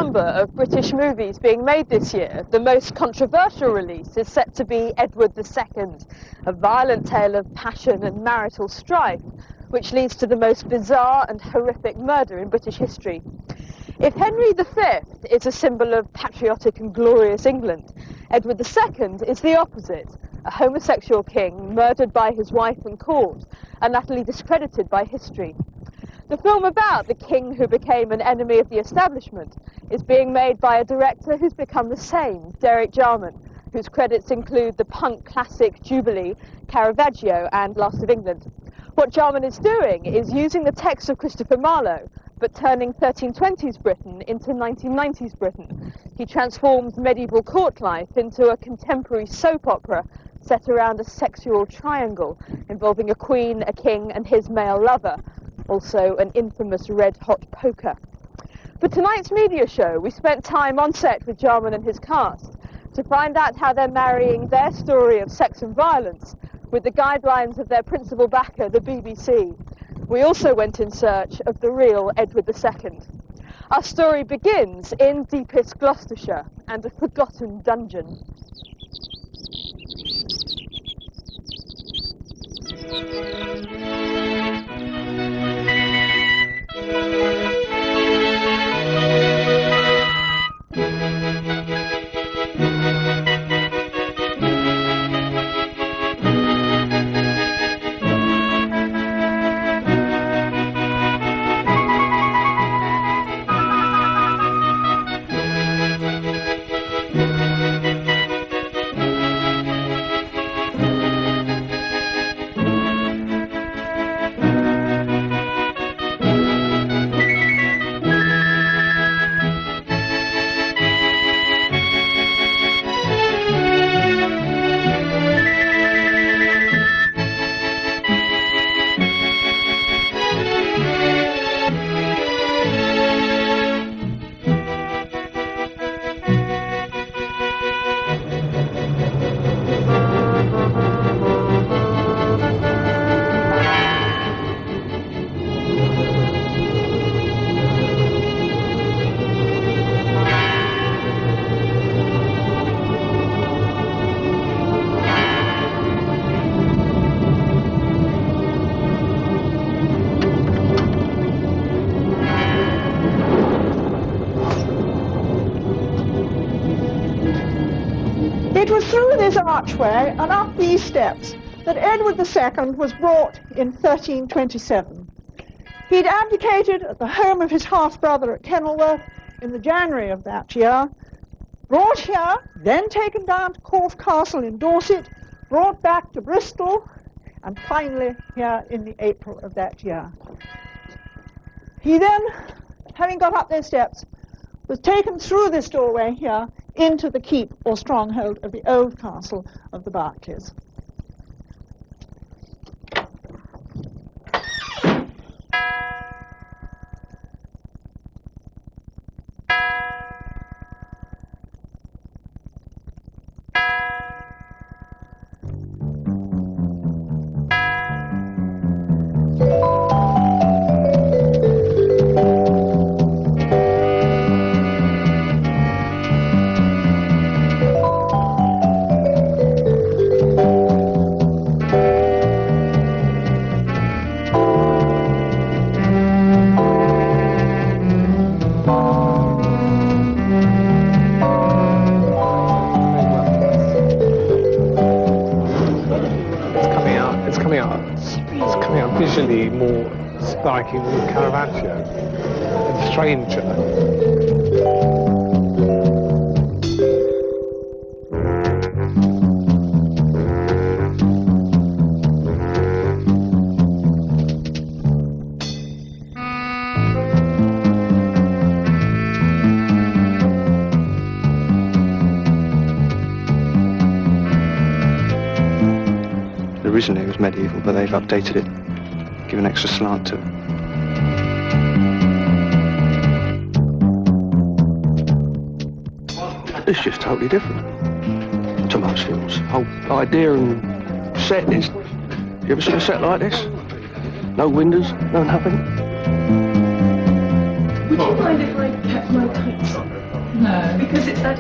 number of British movies being made this year, the most controversial release is set to be Edward II, a violent tale of passion and marital strife, which leads to the most bizarre and horrific murder in British history. If Henry V is a symbol of patriotic and glorious England, Edward II is the opposite, a homosexual king murdered by his wife and court, and utterly discredited by history. The film about the king who became an enemy of the establishment is being made by a director who's become the same, Derek Jarman, whose credits include the punk classic Jubilee, Caravaggio and Last of England. What Jarman is doing is using the text of Christopher Marlowe, but turning 1320s Britain into 1990s Britain. He transforms medieval court life into a contemporary soap opera set around a sexual triangle involving a queen, a king and his male lover, also an infamous red-hot poker. For tonight's media show, we spent time on set with Jarman and his cast to find out how they're marrying their story of sex and violence with the guidelines of their principal backer, the BBC. We also went in search of the real Edward II. Our story begins in deepest Gloucestershire and a forgotten dungeon. It was through this archway and up these steps that Edward II was brought in 1327. He'd abdicated at the home of his half-brother at Kenilworth in the January of that year, brought here, then taken down to Corfe Castle in Dorset, brought back to Bristol, and finally here in the April of that year. He then, having got up those steps, was taken through this doorway here into the keep or stronghold of the old castle of the Berkeleys. Visually more striking than Caravaggio and stranger. Originally it was medieval, but they've updated it, give an extra slant to it. It's just totally different to most films. Whole idea and set is, you ever seen a set like this? No windows, no nothing. Would you mind if I kept my tights on? No. Because it's that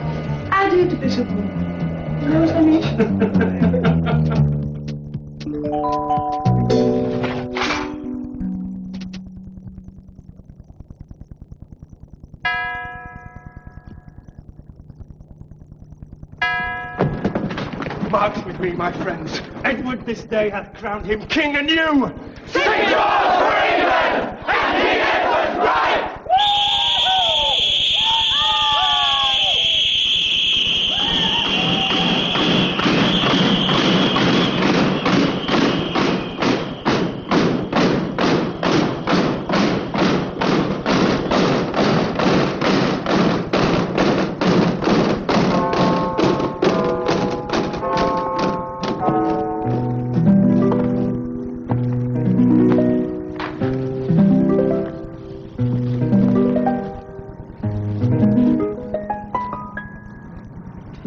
added bit of warmth. You know what I mean? March with me, my friends. Edward this day hath crowned him king anew. St. George for England and King Edward's right!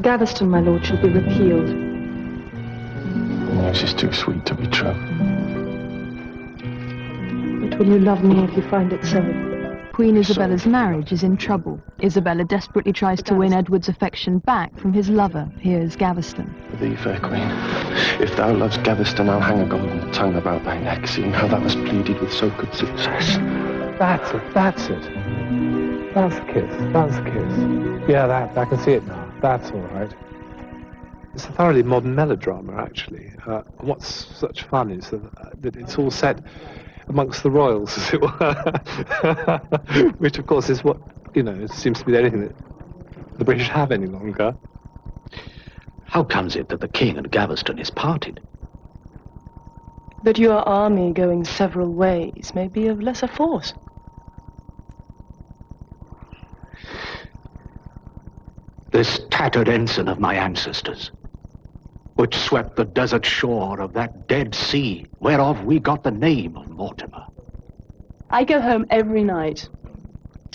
Gaveston, my lord, shall be repealed. The news is too sweet to be true. But will you love me if you find it so? Queen Isabella's marriage is in trouble. Isabella desperately tries to win Edward's affection back from his lover. Here's Gaveston. For thee, fair queen, if thou lovest Gaveston, I'll hang a golden tongue about thy neck, seeing how thou hast pleaded with so good success. That's it, that's it. That's the kiss, that's the kiss. Yeah, that, I can see it now. That's all right. It's a thoroughly modern melodrama, actually. And what's such fun is that it's all set amongst the royals, as it were, which, of course, is what, you know, it seems to be the only thing that the British have any longer. How comes it that the king and Gaveston is parted? But your army going several ways may be of lesser force. This tattered ensign of my ancestors, which swept the desert shore of that dead sea, whereof we got the name of Mortimer. I go home every night,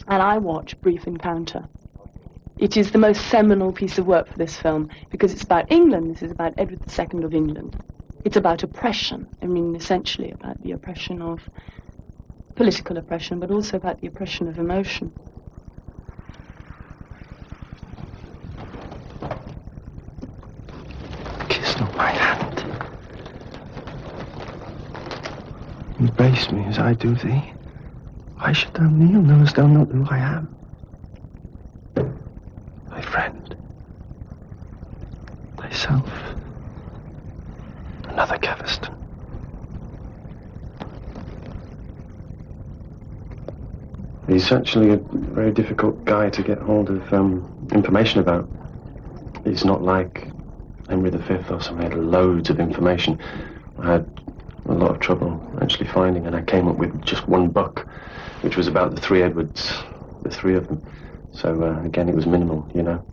and I watch Brief Encounter. It is the most seminal piece of work for this film, because it's about England. This is about Edward II of England. It's about oppression. I mean, essentially about the oppression of political oppression, but also about the oppression of emotion. Kiss not my hand. Embrace me as I do thee. Why should thou kneel? Knowest thou not who I am? My friend. Thyself. Another Gaveston. He's actually a very difficult guy to get hold of information about. He's not like Henry V or something. He had loads of information. I had a lot of trouble actually finding, and I came up with just one book, which was about the three Edwards, the three of them. So again, it was minimal, you know.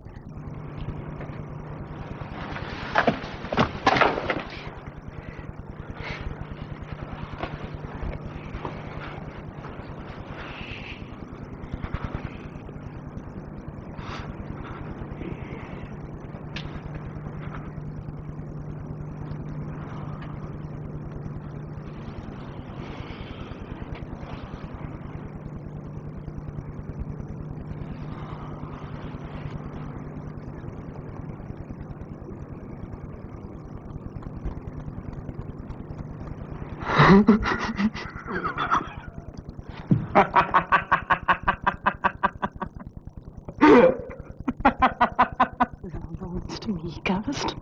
Thou wrongest me, Gaveston.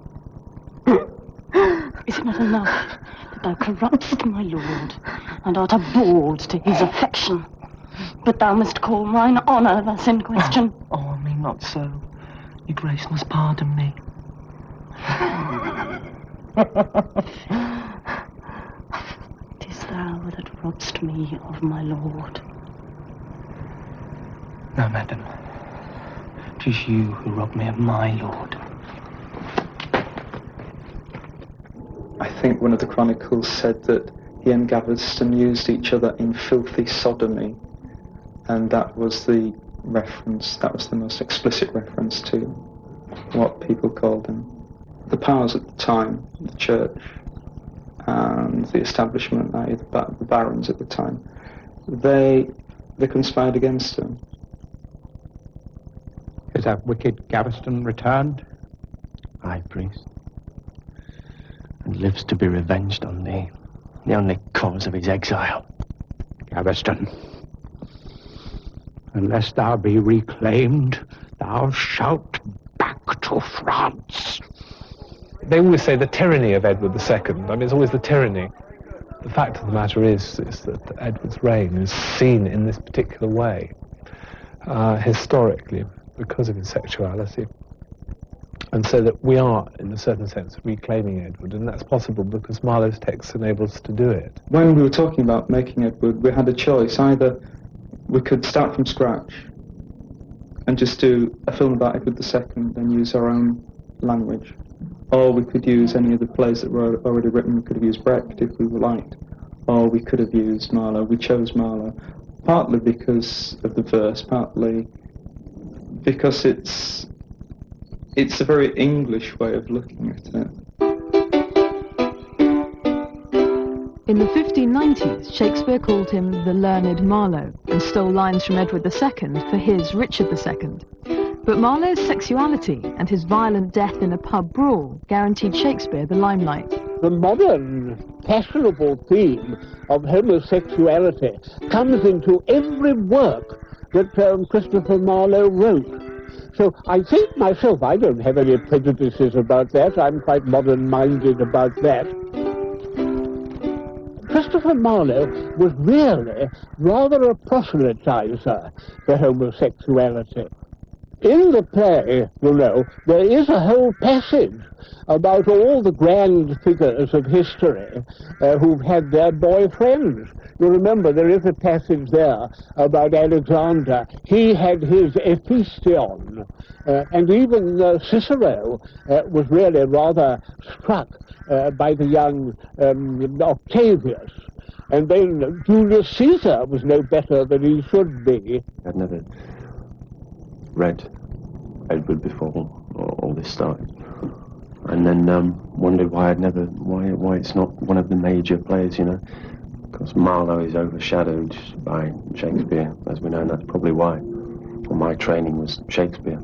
Is it not enough that thou corruptest my lord, and art abhorred to his affection? But thou must call mine honour thus in question. Oh, me not so. Your grace must pardon me. Tis thou that robb'st me of my lord. No, madam. 'Tis you who robbed me of my lord. I think one of the chronicles said that he and Gaveston used each other in filthy sodomy, and that was the reference, that was the most explicit reference to what people called him. The powers at the time, the church and the establishment, i.e. the barons at the time, they conspired against him. Has that wicked Gaveston returned? Aye, priest. And lives to be revenged on thee, the only cause of his exile. Gaveston, unless thou be reclaimed, thou shalt back to France. They always say the tyranny of Edward II. I mean, it's always the tyranny. The fact of the matter is that Edward's reign is seen in this particular way, historically, because of his sexuality. And so that we are, in a certain sense, reclaiming Edward, and that's possible because Marlowe's text enables us to do it. When we were talking about making Edward, we had a choice. Either we could start from scratch and just do a film about Edward II and use our own language, or we could use any of the plays that were already written. We could have used Brecht if we liked, or we could have used Marlowe. We chose Marlowe, partly because of the verse, partly because it's a very English way of looking at it. In the 1590s, Shakespeare called him the learned Marlowe and stole lines from Edward II for his Richard II. But Marlowe's sexuality and his violent death in a pub brawl guaranteed Shakespeare the limelight. The modern, fashionable theme of homosexuality comes into every work that Christopher Marlowe wrote. So I think myself, I don't have any prejudices about that. I'm quite modern-minded about that. Christopher Marlowe was really rather a proselytizer for homosexuality. In the play, you know, there is a whole passage about all the grand figures of history who've had their boyfriends. You remember, there is a passage there about Alexander. He had his Ephistion, and even Cicero was really rather struck by the young Octavius. And then Julius Caesar was no better than he should be. I'd never read Edward before all this started, and then wondered why why it's not one of the major plays, you know, because Marlowe is overshadowed by Shakespeare, as we know, and that's probably why. Well, my training was Shakespeare.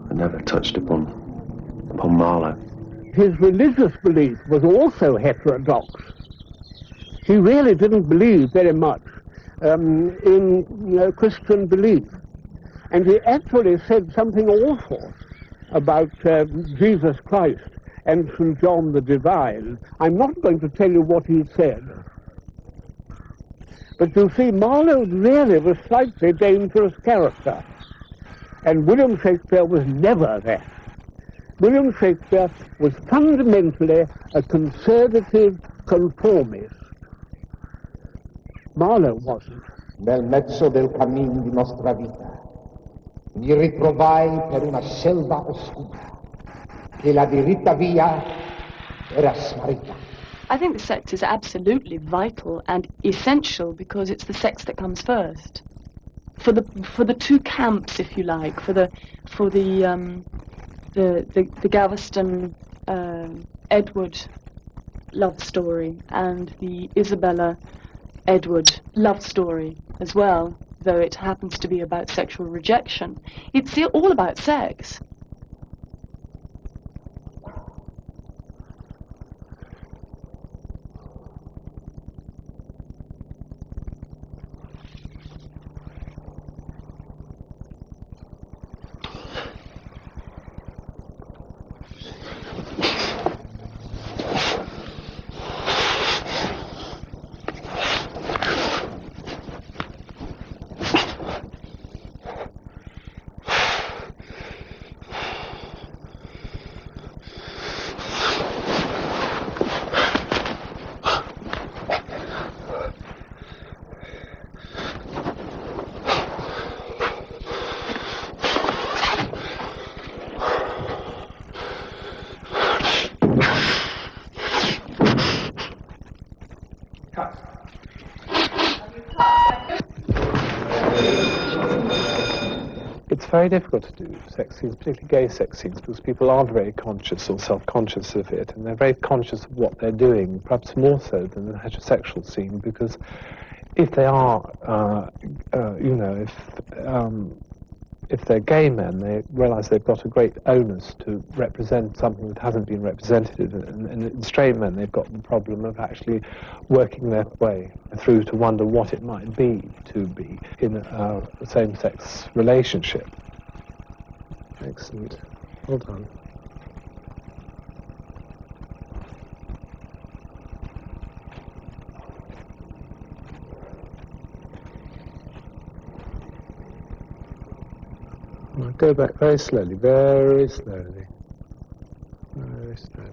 I never touched upon Marlowe. His religious belief was also heterodox. He really didn't believe very much in Christian belief. And he actually said something awful about Jesus Christ and St. John the Divine. I'm not going to tell you what he said. But you see, Marlowe really was a slightly dangerous character. And William Shakespeare was never that. William Shakespeare was fundamentally a conservative conformist. Marlowe wasn't. Nel mezzo del cammin di nostra vita mi ritrovai per una selva oscura che la diritta via era smarrita. I think the sex is absolutely vital and essential because it's the sex that comes first. For the two camps, if you like, for the Gaveston Edward love story and the Isabella Edward love story as well, though it happens to be about sexual rejection. It's all about sex. It's very difficult to do sex scenes, particularly gay sex scenes, because people aren't very conscious or self-conscious of it, and they're very conscious of what they're doing, perhaps more so than a heterosexual scene, because if they are, if they're gay men, they realise they've got a great onus to represent something that hasn't been represented. And in straight men, they've got the problem of actually working their way through to wonder what it might be to be in a same-sex relationship. Excellent. Well done. I'll go back very slowly, very slowly. Very slowly.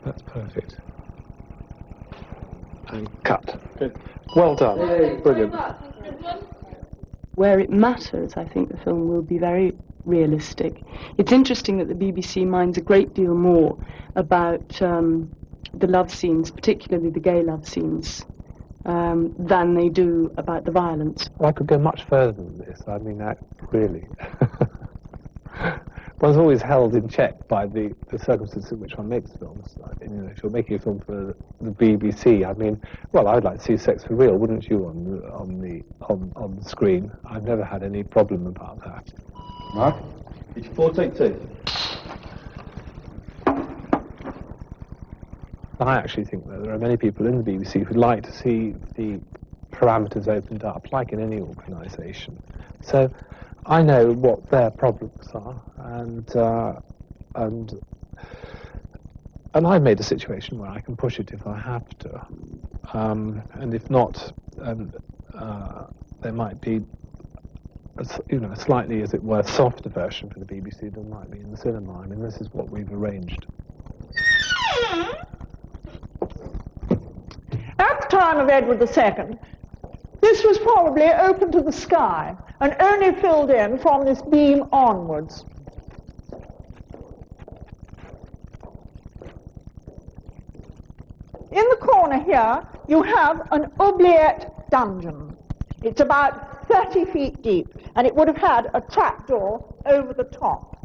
That's perfect. And cut. Good. Well done. Brilliant. Where it matters, I think the film will be very realistic. It's interesting that the BBC minds a great deal more about the love scenes, particularly the gay love scenes, than they do about the violence. Well, I could go much further than this. I mean, really. One's always held in check by the circumstances in which one makes films. You know, if you're making a film for the BBC, I mean, well, I'd like to see Sex for Real, wouldn't you, on the screen? I've never had any problem about that. Mark, 84, take 2. I actually think that there are many people in the BBC who'd like to see the parameters opened up, like in any organisation. So I know what their problems are, and I've made a situation where I can push it if I have to, and if not, there might be a slightly, as it were, softer version for the BBC than might be in the cinema. I mean, this is what we've arranged. At the time of Edward II, this was probably open to the sky and only filled in from this beam onwards. In the corner here, you have an oubliette dungeon. It's about 30 feet deep, and it would have had a trapdoor over the top.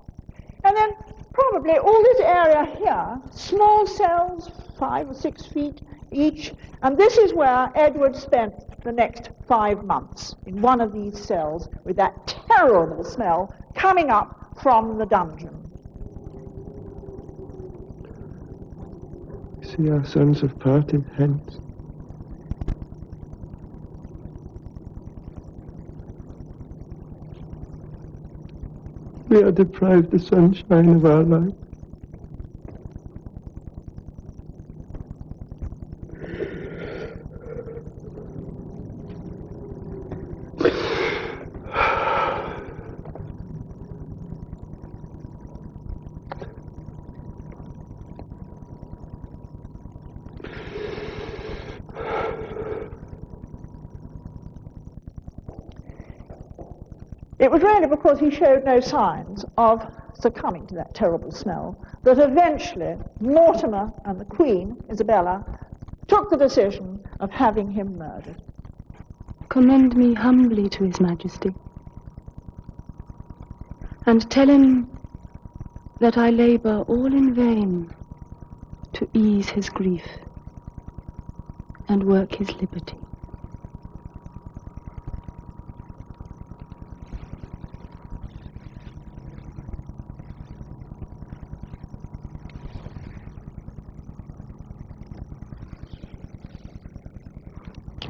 And then probably all this area here, small cells, 5 or 6 feet each, and this is where Edward spent the next 5 months, in one of these cells, with that terrible smell coming up from the dungeon. See, our sons have parted hence. We are deprived the sunshine of our life. It was really because he showed no signs of succumbing to that terrible smell that eventually Mortimer and the Queen, Isabella, took the decision of having him murdered. Commend me humbly to His Majesty, and tell him that I labour all in vain to ease his grief and work his liberty.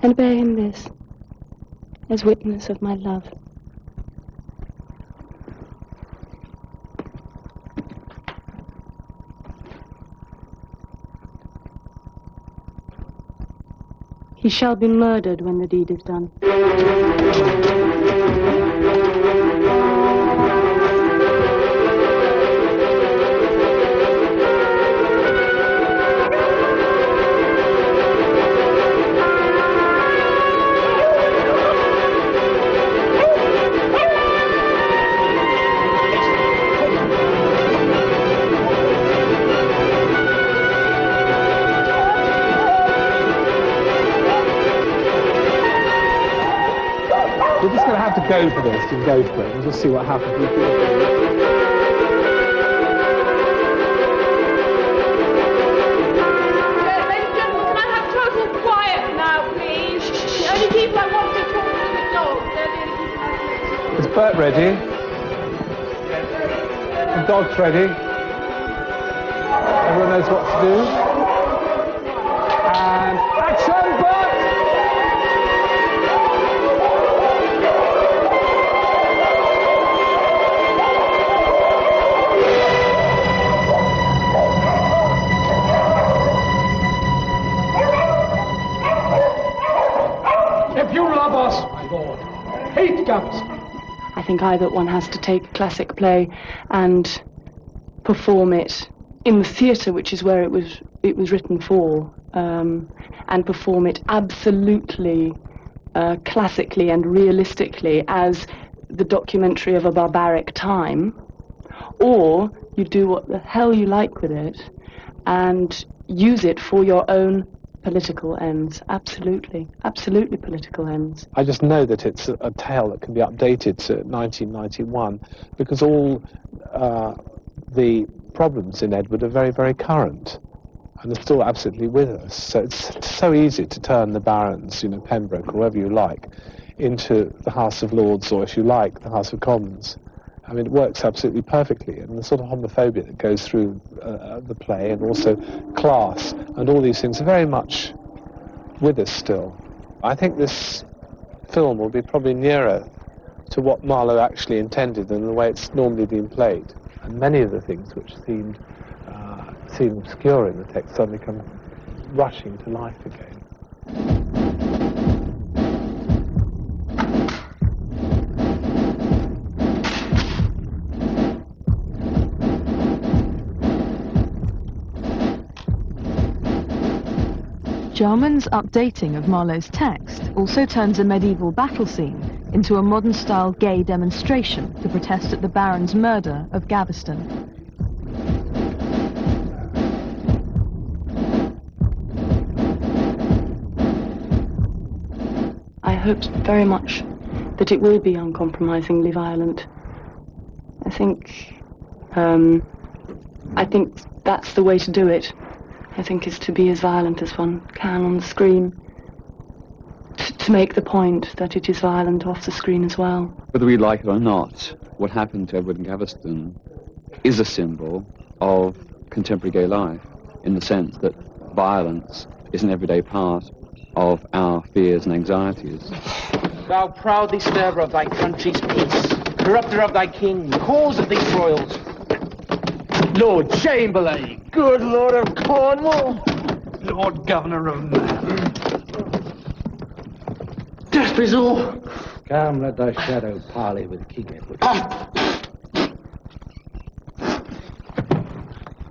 And bear him this, as witness of my love. He shall be murdered when the deed is done. Go for this, just go for it, and just see what happens. Ladies and gentlemen, can I have total quiet now, please? The only people I want to talk to are the dogs. They're the only people Bert ready. The dog's ready. Everyone knows what to do. And action, Bert! If you love us, my lord, hate Gaveston. I think either one has to take a classic play and perform it in the theatre, which is where it was written for, and perform it absolutely classically and realistically as the documentary of a barbaric time, or you do what the hell you like with it and use it for your own political ends. Absolutely political ends. I just know that it's a tale that can be updated to 1991 because all the problems in Edward are very, very current and they're still absolutely with us. So it's so easy to turn the barons, Pembroke, or whoever you like, into the House of Lords, or if you like, the House of Commons. I mean, it works absolutely perfectly, and the sort of homophobia that goes through the play, and also class, and all these things are very much with us still. I think this film will be probably nearer to what Marlowe actually intended than the way it's normally been played. And many of the things which seem obscure in the text suddenly come rushing to life again. Jarman's updating of Marlowe's text also turns a medieval battle scene into a modern-style gay demonstration to protest at the Baron's murder of Gaveston. I hope very much that it will be uncompromisingly violent. I think that's the way to do it. I think is to be as violent as one can on the screen, to make the point that it is violent off the screen as well. Whether we like it or not, what happened to Edward and Gaveston is a symbol of contemporary gay life, in the sense that violence is an everyday part of our fears and anxieties. Thou proud disturber of thy country's peace, corrupter of thy king, cause of these broils, Lord Chamberlain, good Lord of Cornwall, Lord Governor of Man. Death is all. Come, let thy shadow parley with King Edward.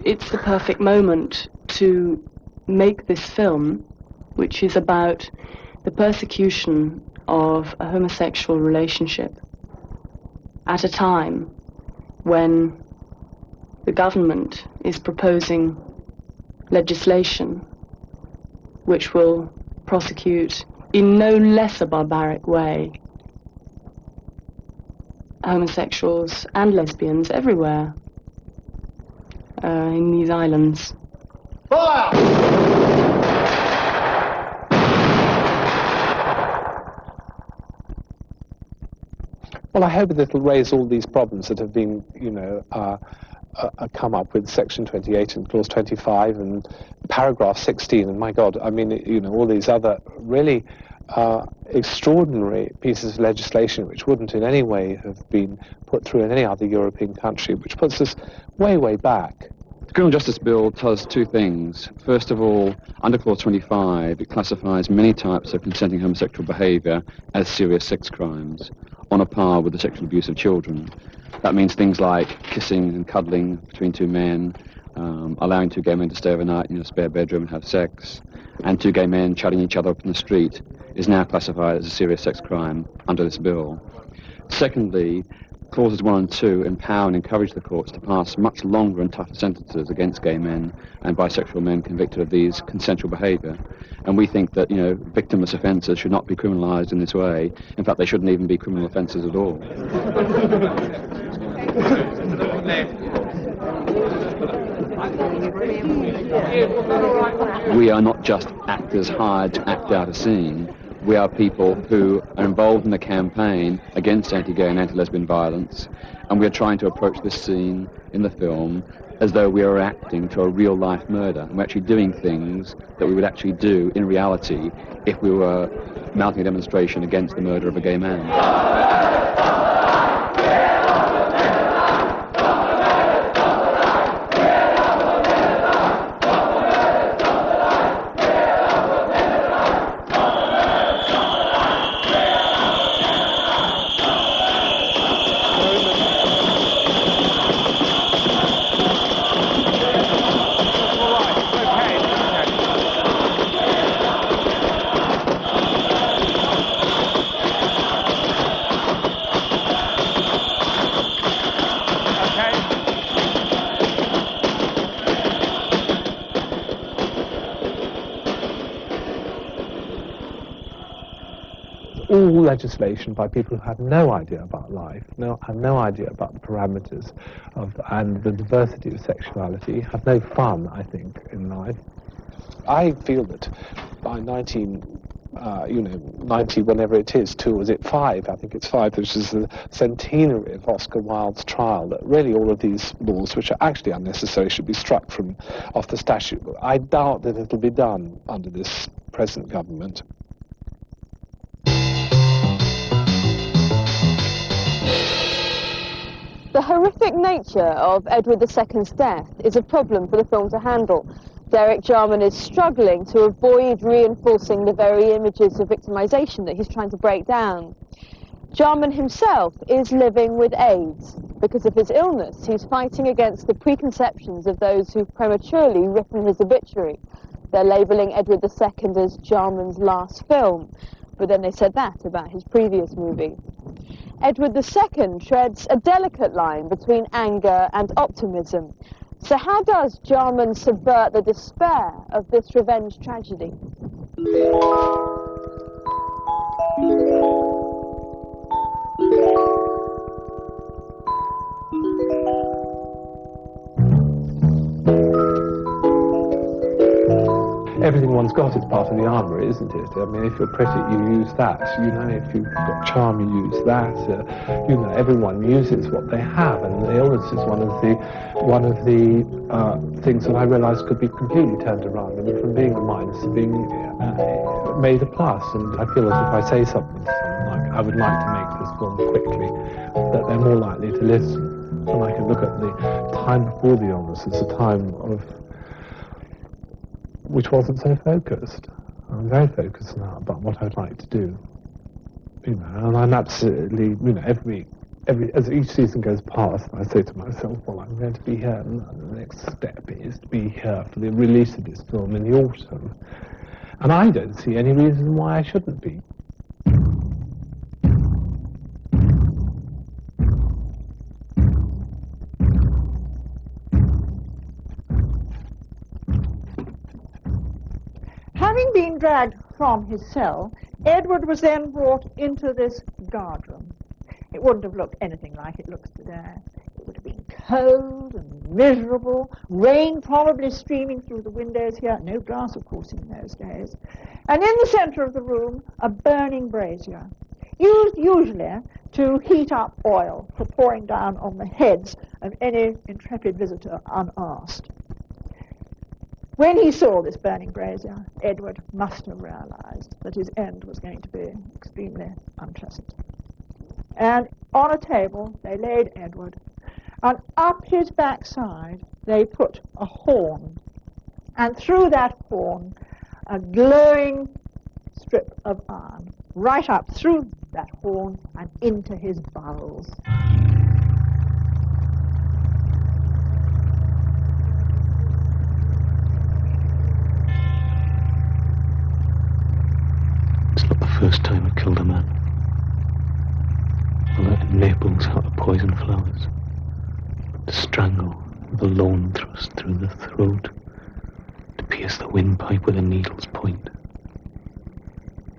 It's the perfect moment to make this film, which is about the persecution of a homosexual relationship at a time when the government is proposing legislation which will prosecute in no less a barbaric way homosexuals and lesbians everywhere in these islands. Fire! Well, I hope that it'll raise all these problems that have been, come up with Section 28 and Clause 25 and Paragraph 16, and my God, I mean, all these other really extraordinary pieces of legislation which wouldn't in any way have been put through in any other European country, which puts us way, way back. The Criminal Justice Bill does two things. First of all, under Clause 25, it classifies many types of consenting homosexual behaviour as serious sex crimes, on a par with the sexual abuse of children. That means things like kissing and cuddling between two men, allowing two gay men to stay overnight in a spare bedroom and have sex, and two gay men chatting each other up in the street is now classified as a serious sex crime under this bill. Secondly, Clauses 1 and 2 empower and encourage the courts to pass much longer and tougher sentences against gay men and bisexual men convicted of these consensual behaviour. And we think that, victimless offences should not be criminalised in this way. In fact, they shouldn't even be criminal offences at all. We are not just actors hired to act out a scene. We are people who are involved in a campaign against anti-gay and anti-lesbian violence, and we are trying to approach this scene in the film as though we are reacting to a real-life murder. And we're actually doing things that we would actually do in reality if we were mounting a demonstration against the murder of a gay man. All legislation by people who have no idea about life, have no idea about the parameters of and the diversity of sexuality, have no fun, I think, in life. I feel that by 90, whenever it is, 5, I think it's 5, which is the centenary of Oscar Wilde's trial, that really all of these laws, which are actually unnecessary, should be struck from off the statute. I doubt that it'll be done under this present government. The horrific nature of Edward II's death is a problem for the film to handle. Derek Jarman is struggling to avoid reinforcing the very images of victimization that he's trying to break down. Jarman himself is living with AIDS. Because of his illness, he's fighting against the preconceptions of those who've prematurely written his obituary. They're labelling Edward II as Jarman's last film, but then they said that about his previous movie. Edward II treads a delicate line between anger and optimism. So how does Jarman subvert the despair of this revenge tragedy? Everything one's got is part of the armour, isn't it? I mean, if you're pretty, you use that. If you've got charm, you use that. Everyone uses what they have, and the illness is one of the things that I realised could be completely turned around. I mean, from being a minus to being made a plus. And I feel as if I say something like, I would like to make this film quickly, that they're more likely to listen. And I can look at the time before the illness as a time of which wasn't so focused. I'm very focused now about what I'd like to do. And I'm absolutely, as each season goes past, I say to myself, well, I'm going to be here, and the next step is to be here for the release of this film in the autumn. And I don't see any reason why I shouldn't be. Having been dragged from his cell, Edward was then brought into this guardroom. It wouldn't have looked anything like it looks today. It would have been cold and miserable, rain probably streaming through the windows here. No glass, of course, in those days. And in the centre of the room, a burning brazier, used usually to heat up oil for pouring down on the heads of any intrepid visitor unasked. When he saw this burning brazier, Edward must have realised that his end was going to be extremely unpleasant. And on a table they laid Edward, and up his backside they put a horn, and through that horn a glowing strip of iron, right up through that horn and into his bowels. It's not the first time I killed a man. I let Naples out of poison flowers, to strangle with a lone thrust through the throat, to pierce the windpipe with a needle's point,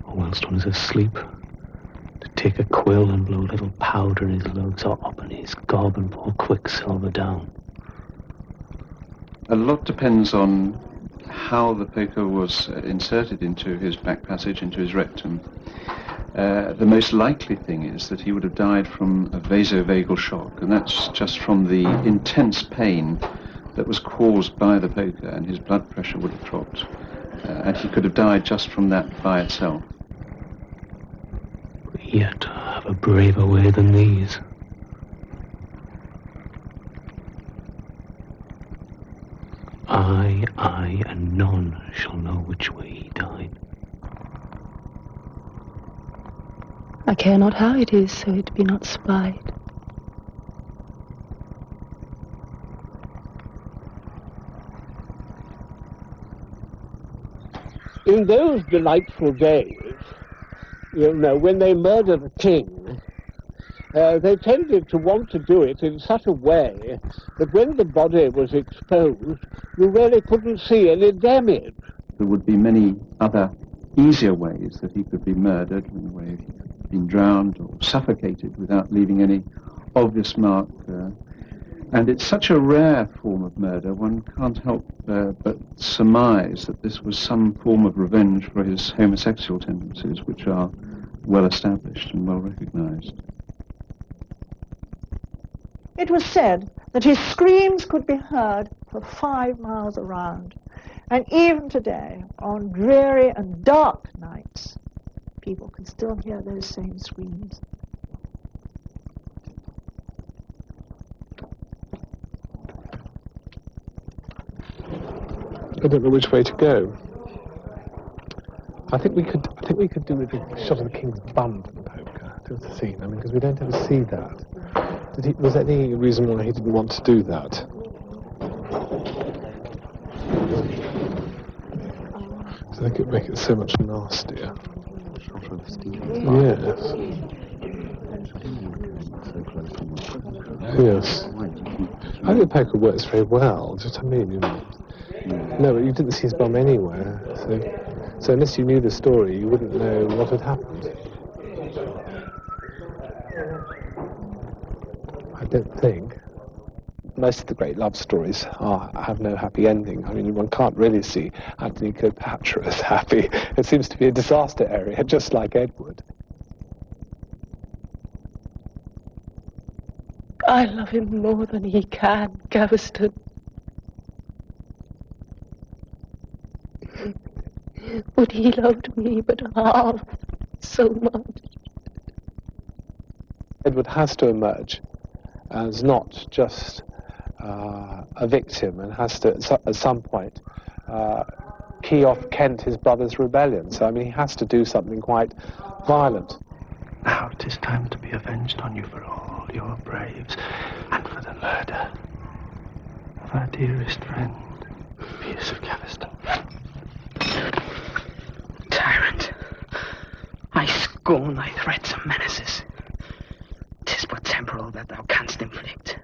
or whilst one is asleep, to take a quill and blow little powder in his lungs or up in his gob and pour quicksilver down. A lot depends on how the paper was inserted into his back passage, into his rectum. The most likely thing is that he would have died from a vasovagal shock, and that's just from the intense pain that was caused by the poker, and his blood pressure would have dropped. And he could have died just from that by itself. We yet have a braver way than these. I, and none shall know which way he died. I care not how it is, so it be not spied. In those delightful days, when they murdered a king, they tended to want to do it in such a way that when the body was exposed, you really couldn't see any damage. There would be many other easier ways that he could be murdered, in the way he could have been drowned or suffocated without leaving any obvious mark. And it's such a rare form of murder, one can't help but surmise that this was some form of revenge for his homosexual tendencies, which are well established and well recognized. It was said that his screams could be heard for 5 miles around. And even today, on dreary and dark nights, people can still hear those same screams. I don't know which way to go. I think we could do with a shot of the king's bum for the poker, to the scene. I mean, because we don't ever see that. Was there any reason why he didn't want to do that? I think it'd make it so much nastier. Yes. Yes. I think poker works very well. Just I mean, no, but you didn't see his bum anywhere. So unless you knew the story, you wouldn't know what had happened. I don't think. Most of the great love stories have no happy ending. I mean, one can't really see Anthony Cleopatra as happy. It seems to be a disaster area, just like Edward. I love him more than he can, Gaveston. But he loved me but half so much. Edward has to emerge as not just a victim, and has to, at some point, key off Kent, his brother's rebellion. So, I mean, he has to do something quite violent. Now it is time to be avenged on you for all your braves, and for the murder of our dearest friend, Piers of Gaveston. Tyrant, I scorn thy threats and menaces. 'Tis but temporal that thou canst inflict.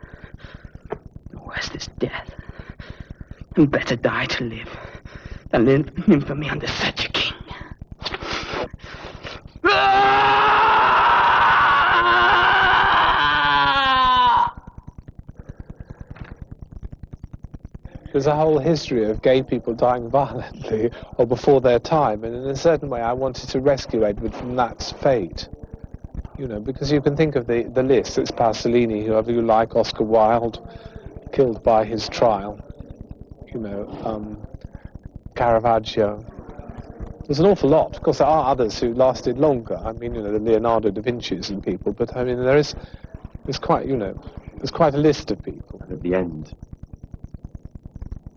Worse this death, and better die to live than live in infamy under such a king. There's a whole history of gay people dying violently or before their time, and in a certain way I wanted to rescue Edward from that fate. You know, because you can think of the list. It's Pasolini, whoever you like, Oscar Wilde, killed by his trial. You know, Caravaggio. There's an awful lot. Of course, there are others who lasted longer. I mean, you know, the Leonardo da Vinci's and people. But I mean, there's quite a list of people. At the end,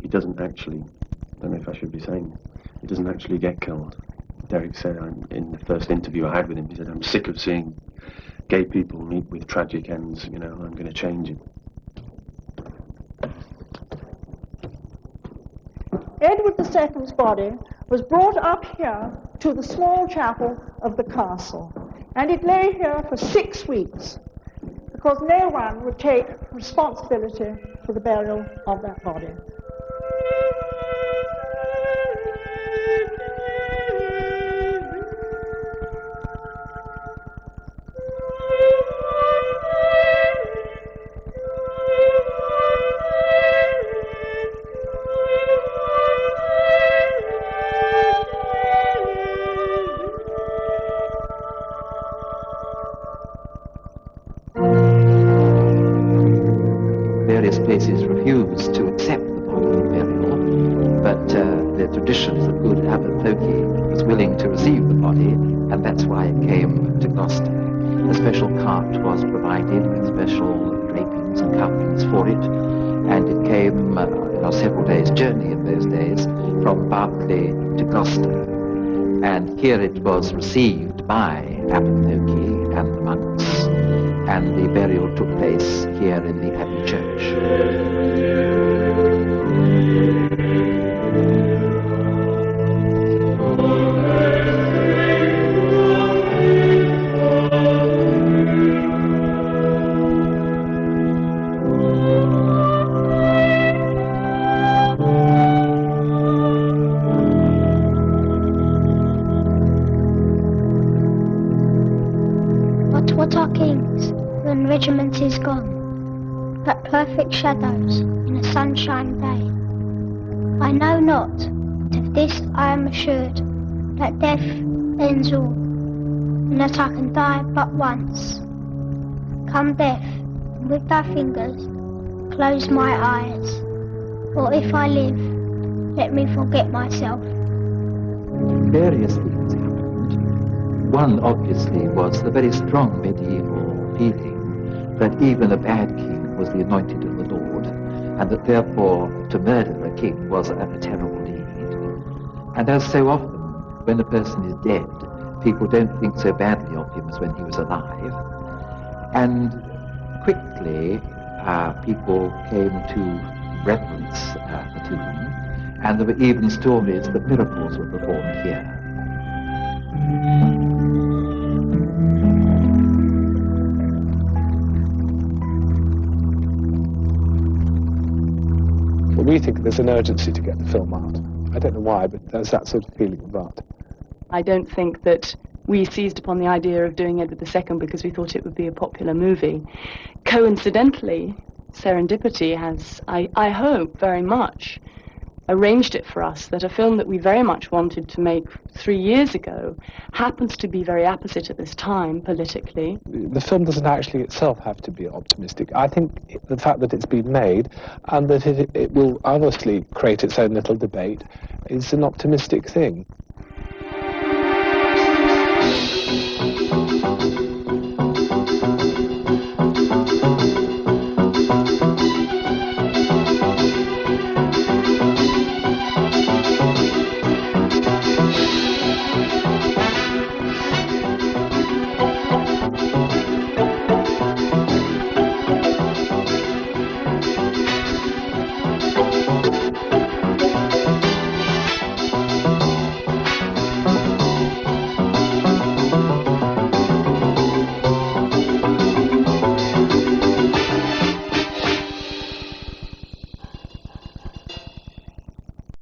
he doesn't actually. I don't know if I should be saying. He doesn't actually get killed. Derek said in the first interview I had with him, he said, "I'm sick of seeing gay people meet with tragic ends. You know, I'm going to change it." Edward II's body was brought up here to the small chapel of the castle, and it lay here for 6 weeks because no one would take responsibility for the burial of that body. places refused to accept the body for burial, but the tradition is that good Abbot Pokey was willing to receive the body, and that's why it came to Gloucester. A special cart was provided with special drapings and coverings for it, and it came on a several days' journey in those days from Berkeley to Gloucester. And here it was received by Abbot Pokey and the monks, and the burial took place here in the Abbey Church. What are kings when regiment is gone, but perfect shadows in a sunshine day? I know not, but of this I am assured, that death ends all, and that I can die but once. Come death, and with thy fingers close my eyes, or if I live, let me forget myself. Various things happened. One, obviously, was the very strong medieval feeling that even a bad king was the anointed of the Lord, and that therefore to murder a king was a terrible deed. And as so often, when a person is dead, people don't think so badly of him as when he was alive. And quickly, people came to reverence the tomb, and there were even stories that miracles were performed here. Well, we think there's an urgency to get the film out. I don't know why, but there's that sort of feeling about it. I don't think that we seized upon the idea of doing Edward II because we thought it would be a popular movie. Coincidentally, Serendipity has, I hope very much, arranged it for us that a film that we very much wanted to make 3 years ago happens to be very apposite at this time politically. The film doesn't actually itself have to be optimistic. I think the fact that it's been made and that it will honestly create its own little debate is an optimistic thing.